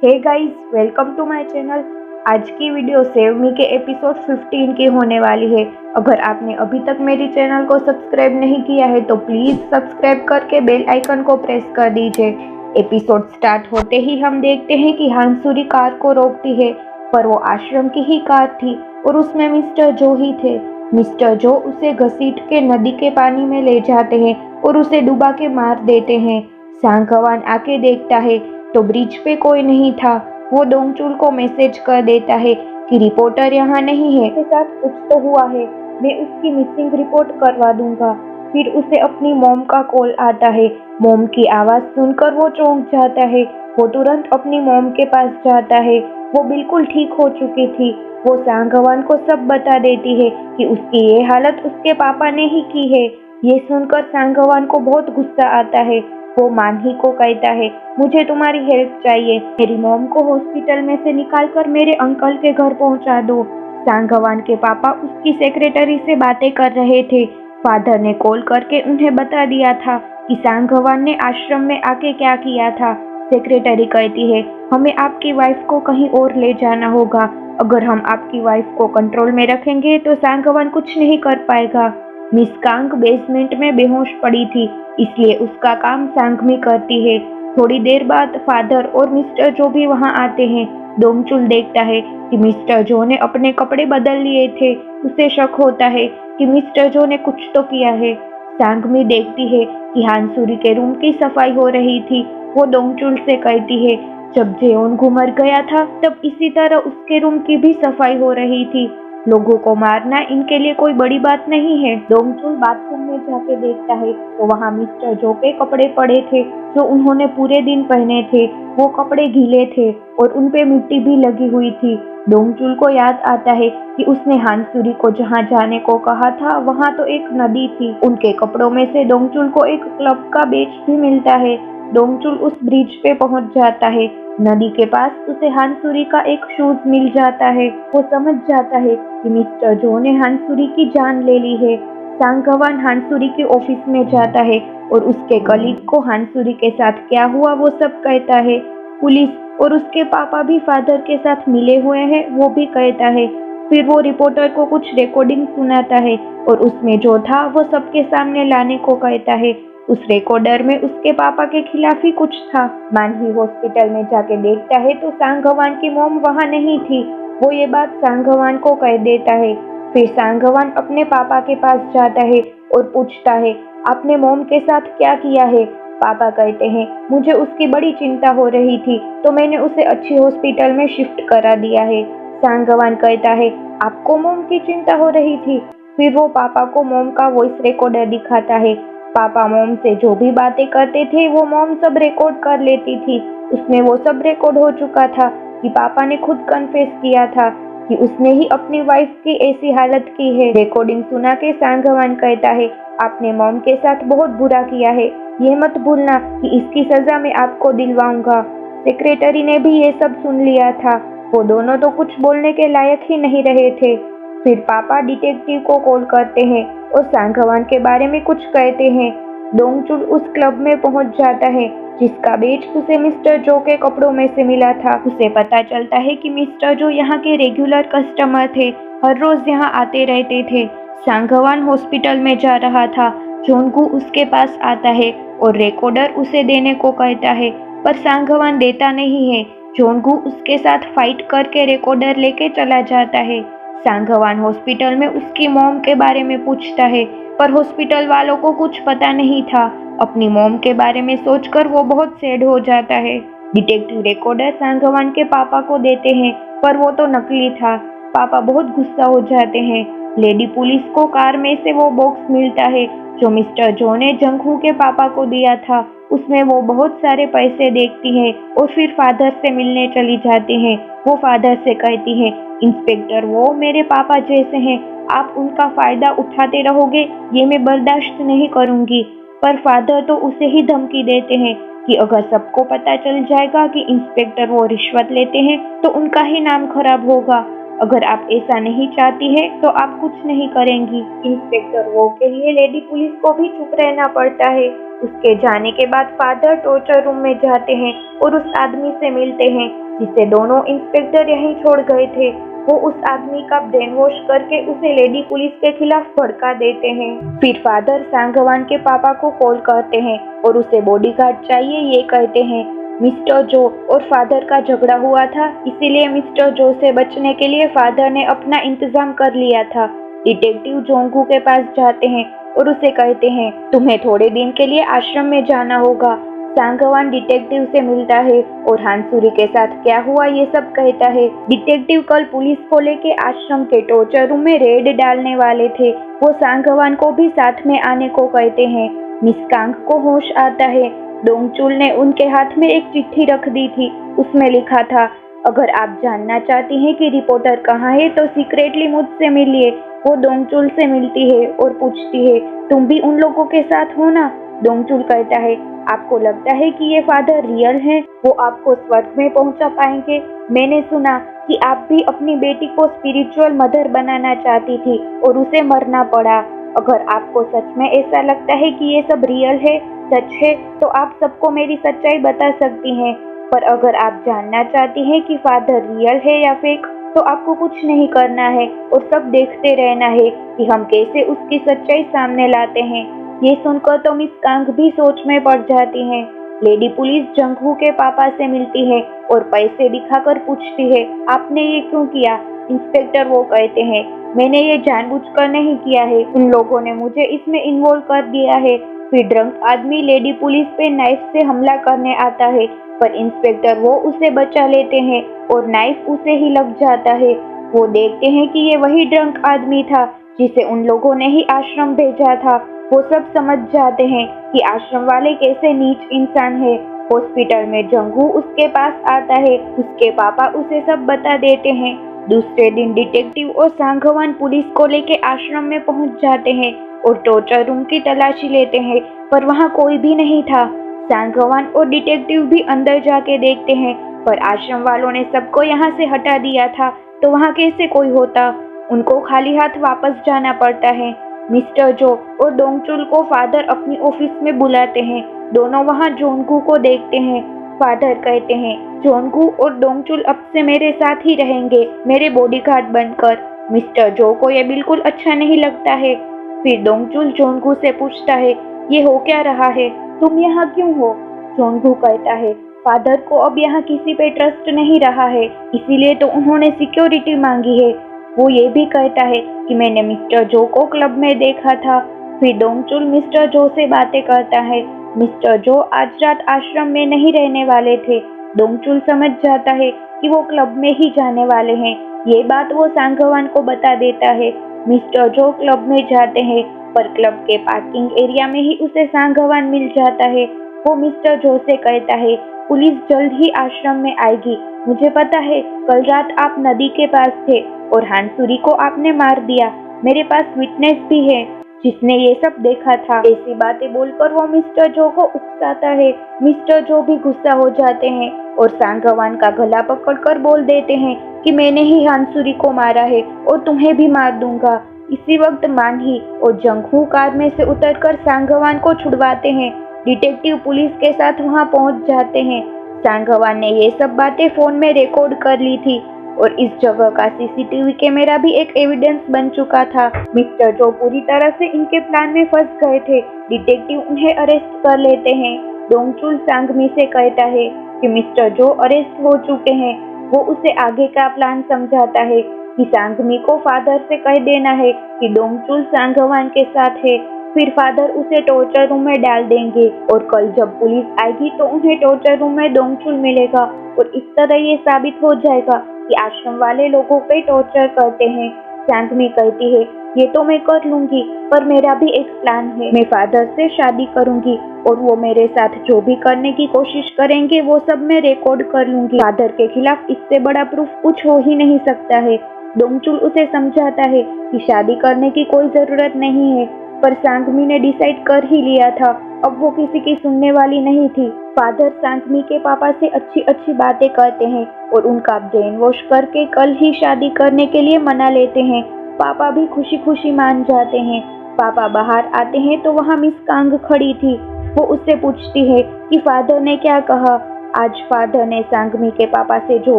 Hey guys, welcome to my channel. आज की video save me के एपिसोड 15 की होने वाली है। अगर आपने अभी तक मेरी चैनल को सब्सक्राइब नहीं किया है तो प्लीज़ सब्सक्राइब करके बेल आइकन को प्रेस कर दीजिए। एपिसोड स्टार्ट होते ही हम देखते हैं कि हांसुरी कार को रोकती है, पर वो आश्रम की ही कार थी और उसमें मिस्टर जो ही थे। मिस्टर जो उसे घसीट के नदी के पानी में ले जाते हैं और उसे डुबा के मार देते हैं। सांगवान आके देखता है तो ब्रिज पे कोई नहीं था। वो डोंगचुल को मैसेज कर देता है कि रिपोर्टर यहाँ नहीं है, उसके साथ कुछ तो हुआ है, मैं उसकी मिसिंग रिपोर्ट करवा दूंगा। फिर उसे अपनी मॉम का कॉल आता है। मॉम की आवाज़ सुनकर वो चौंक जाता है। वो तुरंत अपनी मॉम के पास जाता है। वो बिल्कुल ठीक हो चुकी थी। वो सांगवान को सब बता देती है कि उसकी ये हालत उसके पापा ने ही की है। ये सुनकर सांगवान को बहुत गुस्सा आता है। वो मानही को कहता है, मुझे तुम्हारी हेल्प चाहिए, मेरी मॉम को हॉस्पिटल में से निकालकर मेरे अंकल के घर पहुंचा दो। सांगवान के पापा उसकी सेक्रेटरी से बातें कर रहे थे। फादर ने कॉल करके उन्हें बता दिया था कि सांगवान ने आश्रम में आके क्या किया था। सेक्रेटरी कहती है, हमें आपकी वाइफ को कहीं और ले जाना होगा। अगर हम आपकी वाइफ को कंट्रोल में रखेंगे तो सांगवान कुछ नहीं कर पाएगा। मिस कांग बेसमेंट में बेहोश पड़ी थी, इसलिए उसका काम सांगमी करती है। थोड़ी देर बाद फादर और मिस्टर जो भी वहां आते हैं। डोंगचुल देखता है कि मिस्टर जो ने अपने कपड़े बदल लिए थे। उसे शक होता है कि मिस्टर जो ने कुछ तो किया है। सांगमी देखती है कि हांसुरी के रूम की सफाई हो रही थी। वो डोंगचुल से कहती है, जब जेओनगू मर गया था तब इसी तरह उसके रूम की भी सफाई हो रही थी। लोगों को मारना इनके लिए कोई बड़ी बात नहीं है। डोंगचुल बाथरूम में जाके देखता है तो वहाँ मिस्टर जो के कपड़े पड़े थे जो उन्होंने पूरे दिन पहने थे। वो कपड़े गीले थे और उनपे मिट्टी भी लगी हुई थी। डोंगचुल को याद आता है कि उसने हांसुरी को जहाँ जाने को कहा था वहाँ तो एक नदी थी। उनके कपड़ों में से डोंगचुल को एक क्लब का बैच भी मिलता है। डोंगचुल उस ब्रिज पे पहुंच जाता है। नदी के पास उसे हांसुरी का एक शूज मिल जाता है। वो समझ जाता है कि मिस्टर जो ने हांसुरी की जान ले ली है। सांगवान हांसुरी के ऑफिस में जाता है और उसके कलीग को हांसुरी के साथ क्या हुआ वो सब कहता है। पुलिस और उसके पापा भी फादर के साथ मिले हुए हैं वो भी कहता है। फिर वो रिपोर्टर को कुछ रिकॉर्डिंग सुनाता है और उसमें जो था वो सबके सामने लाने को कहता है। उस रिकॉर्डर में उसके पापा के खिलाफ ही कुछ था। मानही हॉस्पिटल में जाके देखता है तो सांगवान की मॉम वहाँ नहीं थी। वो ये बात सांगवान को कह देता है। फिर सांगवान अपने पापा के पास जाता है और पूछता है, आपने मॉम के साथ क्या किया है? पापा कहते हैं, मुझे उसकी बड़ी चिंता हो रही थी तो मैंने उसे अच्छी हॉस्पिटल में शिफ्ट करा दिया है। सांगवान कहता है, आपको मॉम की चिंता हो रही थी? फिर वो पापा को मॉम का वॉइस रिकॉर्डर दिखाता है। पापा मॉम से जो भी बातें करते थे वो मॉम सब रिकॉर्ड कर लेती थी। उसमें वो सब रिकॉर्ड हो चुका था कि पापा ने खुद कन्फेस किया था कि उसने ही अपनी वाइफ की ऐसी हालत की है। रिकॉर्डिंग सुना के सांगवान कहता है, आपने मॉम के साथ बहुत बुरा किया है, ये मत भूलना कि इसकी सजा मैं आपको दिलवाऊंगा। सेक्रेटरी ने भी ये सब सुन लिया था। वो दोनों तो कुछ बोलने के लायक ही नहीं रहे थे। फिर पापा डिटेक्टिव को कॉल करते हैं और सांगवान के बारे में कुछ कहते हैं। डोंगचुल उस क्लब में पहुंच जाता है जिसका बेच उसे मिस्टर जो के कपड़ों में से मिला था। उसे पता चलता है कि मिस्टर जो यहाँ के रेगुलर कस्टमर थे, हर रोज यहाँ आते रहते थे। सांगवान हॉस्पिटल में जा रहा था। जोनगू उसके पास आता है और रिकॉर्डर उसे देने को कहता है, पर सांगवान देता नहीं है। जोनगू उसके साथ फाइट करके रिकॉर्डर लेके चला जाता है। सांगवान हॉस्पिटल में उसकी मॉम के बारे में पूछता है, पर हॉस्पिटल वालों को कुछ पता नहीं था। अपनी मॉम के बारे में सोचकर वो बहुत सैड हो जाता है। डिटेक्टिव रिकॉर्डर सांगवान के पापा को देते हैं, पर वो तो नकली था। पापा बहुत गुस्सा हो जाते हैं। लेडी पुलिस को कार में से वो बॉक्स मिलता है जो मिस्टर जो ने जंगहू के पापा को दिया था। उसमें वो बहुत सारे पैसे देखती है और फिर फादर से मिलने चली जाती है। वो फादर से कहती है, इंस्पेक्टर वो मेरे पापा जैसे हैं, आप उनका फायदा उठाते रहोगे ये मैं बर्दाश्त नहीं करूंगी। पर फादर तो उसे ही धमकी देते हैं कि अगर सबको पता चल जाएगा कि इंस्पेक्टर वो रिश्वत लेते हैं तो उनका ही नाम खराब होगा। अगर आप ऐसा नहीं चाहती है तो आप कुछ नहीं करेंगी। इंस्पेक्टर वो के लिए लेडी पुलिस को भी चुप रहना पड़ता है। उसके जाने के बाद फादर टॉर्चर रूम में जाते हैं और उस आदमी से मिलते हैं जिसे दोनों इंस्पेक्टर यहीं छोड़ गए थे। वो उस आदमी का ब्रेन वॉश करके उसे लेडी पुलिस के खिलाफ भड़का देते हैं। फिर फादर सांगवान के पापा को कॉल करते हैं और उसे बॉडीगार्ड चाहिए ये कहते हैं। मिस्टर जो और फादर का झगड़ा हुआ था, इसीलिए मिस्टर जो से बचने के लिए फादर ने अपना इंतजाम कर लिया था। डिटेक्टिव जोंगू के पास जाते हैं और उसे कहते हैं तुम्हें थोड़े दिन के लिए आश्रम में जाना होगा। सांगवान डिटेक्टिव से मिलता है और हांसुरी के साथ क्या हुआ ये सब कहता है। डिटेक्टिव कल पुलिस को लेके आश्रम के टॉर्चर रूम में रेड डालने वाले थे। वो सांगवान को भी साथ में आने को कहते हैं। मिस कांग को होश आता है। डोंगचुल ने उनके हाथ में एक चिट्ठी रख दी थी। उसमें लिखा था, अगर आप जानना चाहती हैं कि रिपोर्टर कहाँ है तो सीक्रेटली मुझसे मिलिए। वो डोंगचुल से मिलती है और पूछती है, तुम भी उन लोगों के साथ हो ना? डोंगचुल कहता है, आपको लगता है कि ये फादर रियल हैं? वो आपको स्वर्ग में पहुंचा पाएंगे? मैंने सुना कि आप भी अपनी बेटी को स्पिरिचुअल मदर बनाना चाहती थी और उसे मरना पड़ा। अगर आपको सच में ऐसा लगता है कि ये सब रियल है, सच है, तो आप सबको मेरी सच्चाई बता सकती हैं। पर अगर आप जानना चाहती हैं कि फादर रियल है या फेक, तो आपको कुछ नहीं करना है और सब देखते रहना है कि हम कैसे उसकी सच्चाई सामने लाते हैं। ये सुनकर तो मिस कांग भी सोच में पड़ जाती हैं। लेडी पुलिस जंगहू के पापा से मिलती है और पैसे दिखाकर पूछती है, आपने ये क्यों किया? इंस्पेक्टर वो कहते हैं, मैंने ये जानबूझकर नहीं किया है, उन लोगों ने मुझे इसमें इन्वॉल्व कर दिया है। फिर ड्रंक आदमी लेडी पुलिस पे नाइफ से हमला करने आता है, पर इंस्पेक्टर वो उसे बचा लेते हैं और नाइफ उसे ही लग जाता है। वो देखते हैं कि ये वही ड्रंक आदमी था जिसे उन लोगों ने ही आश्रम भेजा था। वो सब समझ जाते हैं कि आश्रम वाले कैसे नीच इंसान है। हॉस्पिटल में जंगू उसके पास आता है। उसके पापा उसे सब बता देते हैं। दूसरे दिन डिटेक्टिव और सांगवान पुलिस को लेके आश्रम में पहुंच जाते हैं और टॉर्चर रूम की तलाशी लेते हैं, पर वहां कोई भी नहीं था। सांगवान और डिटेक्टिव भी अंदर जाके देखते हैं, पर आश्रम वालों ने सबको यहाँ से हटा दिया था, तो वहाँ कैसे कोई होता? उनको खाली हाथ वापस जाना पड़ता है। मिस्टर जो और डोंगचुल को फादर अपनी ऑफिस में बुलाते हैं। दोनों वहाँ जोंगू को देखते हैं। फादर कहते हैं, जोंगू और डोंगचुल अब से मेरे साथ ही रहेंगे, मेरे बॉडीगार्ड बनकर। मिस्टर जो को ये बिल्कुल अच्छा नहीं लगता है। फिर डोंगचुल जोंगू से पूछता है, ये हो क्या रहा है? तुम यहाँ क्यों हो? जोंगू कहता है, फादर को अब यहाँ किसी पे ट्रस्ट नहीं रहा है, इसीलिए तो उन्होंने सिक्योरिटी मांगी है। वो ये भी कहता है कि मैंने मिस्टर जो को क्लब में देखा था। फिर डोंगचुल मिस्टर जो से बातें करता है। मिस्टर जो आज रात आश्रम में नहीं रहने वाले थे। डोंगचुल समझ जाता है कि वो क्लब में ही जाने वाले हैं। ये बात वो सांगवान को बता देता है। मिस्टर जो क्लब में जाते हैं, पर क्लब के पार्किंग एरिया में ही उसे सांगवान मिल जाता है। वो मिस्टर जो से कहता है, पुलिस जल्द ही आश्रम में आएगी। मुझे पता है कल रात आप नदी के पास थे और हांसुरी को आपने मार दिया। मेरे पास विटनेस भी है जिसने ये सब देखा था। ऐसी बातें बोलकर वो मिस्टर जो को उकसाता है। मिस्टर जो भी गुस्सा हो जाते हैं और सांगवान का गला पकड़कर बोल देते हैं कि मैंने ही हांसुरी को मारा है और तुम्हें भी मार दूंगा। इसी वक्त मानही और जंगहू कार में से उतरकर सांगवान को छुड़वाते हैं। डिटेक्टिव पुलिस के साथ वहां पहुंच जाते हैं। सांगवान ने ये सब बातें फोन में रिकॉर्ड कर ली थी और इस जगह का सीसीटीवी कैमरा भी एक एविडेंस बन चुका था। मिस्टर जो पूरी तरह से इनके प्लान में फंस गए थे। डिटेक्टिव उन्हें अरेस्ट कर लेते हैं। डोंगचुल सांगमी से कहता है कि मिस्टर जो अरेस्ट हो चुके हैं। वो उसे आगे का प्लान समझाता है कि सांगमी को फादर से कह देना है कि डोंगचुल सांगवान के साथ है। फिर फादर उसे टॉर्चर रूम में डाल देंगे और कल जब पुलिस आएगी तो उन्हें टॉर्चर रूम में डोंगचुल मिलेगा और इस तरह ये साबित हो जाएगा कि आश्रम वाले लोगों पे टॉर्चर करते हैं। सांगमी कहती है, ये तो मैं कर लूंगी, पर मेरा भी एक प्लान है। मैं फादर से शादी करूंगी और वो मेरे साथ जो भी करने की कोशिश करेंगे वो सब मैं रिकॉर्ड कर लूंगी। फादर के खिलाफ इससे बड़ा प्रूफ कुछ हो ही नहीं सकता है। डोंगचुल उसे समझाता है कि शादी करने की कोई जरूरत नहीं है, पर सांगमी ने डिसाइड कर ही लिया था। अब वो किसी की सुनने वाली नहीं थी। फादर सांगमी के पापा से अच्छी अच्छी बातें करते हैं और उनका ब्रेन वॉश करके कल ही शादी करने के लिए मना लेते हैं। पापा भी खुशी खुशी मान जाते हैं। पापा बाहर आते हैं तो वहाँ मिस कांग खड़ी थी। वो उससे पूछती है कि फादर ने क्या कहा। आज फादर ने सांगमी के पापा से जो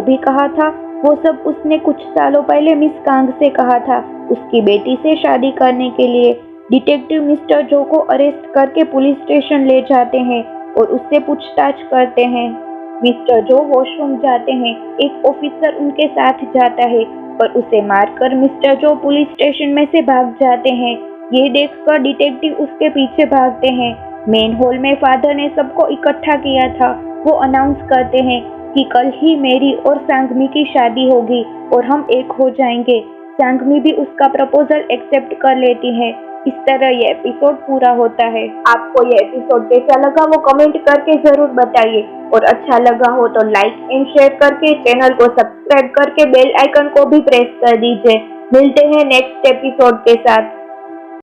भी कहा था वो सब उसने कुछ सालों पहले मिस कांग से कहा था, उसकी बेटी से शादी करने के लिए। डिटेक्टिव मिस्टर जो को अरेस्ट करके पुलिस स्टेशन ले जाते हैं और उससे पूछताछ करते हैं। मिस्टर जो वॉशरूम जाते हैं, एक ऑफिसर उनके साथ जाता है पर उसे मारकर मिस्टर जो पुलिस स्टेशन में से भाग जाते हैं। ये देखकर डिटेक्टिव उसके पीछे भागते हैं। मेन हॉल में फादर ने सबको इकट्ठा किया था। वो अनाउंस करते हैं कि कल ही मेरी और सांगमी की शादी होगी और हम एक हो जाएंगे। सांगमी भी उसका प्रपोजल एक्सेप्ट कर लेती है। इस तरह ये एपिसोड पूरा होता है। आपको ये एपिसोड कैसा लगा वो कमेंट करके जरूर बताइए और अच्छा लगा हो तो लाइक एंड शेयर करके चैनल को सब्सक्राइब करके बेल आइकन को भी प्रेस कर दीजिए। मिलते हैं नेक्स्ट एपिसोड के साथ।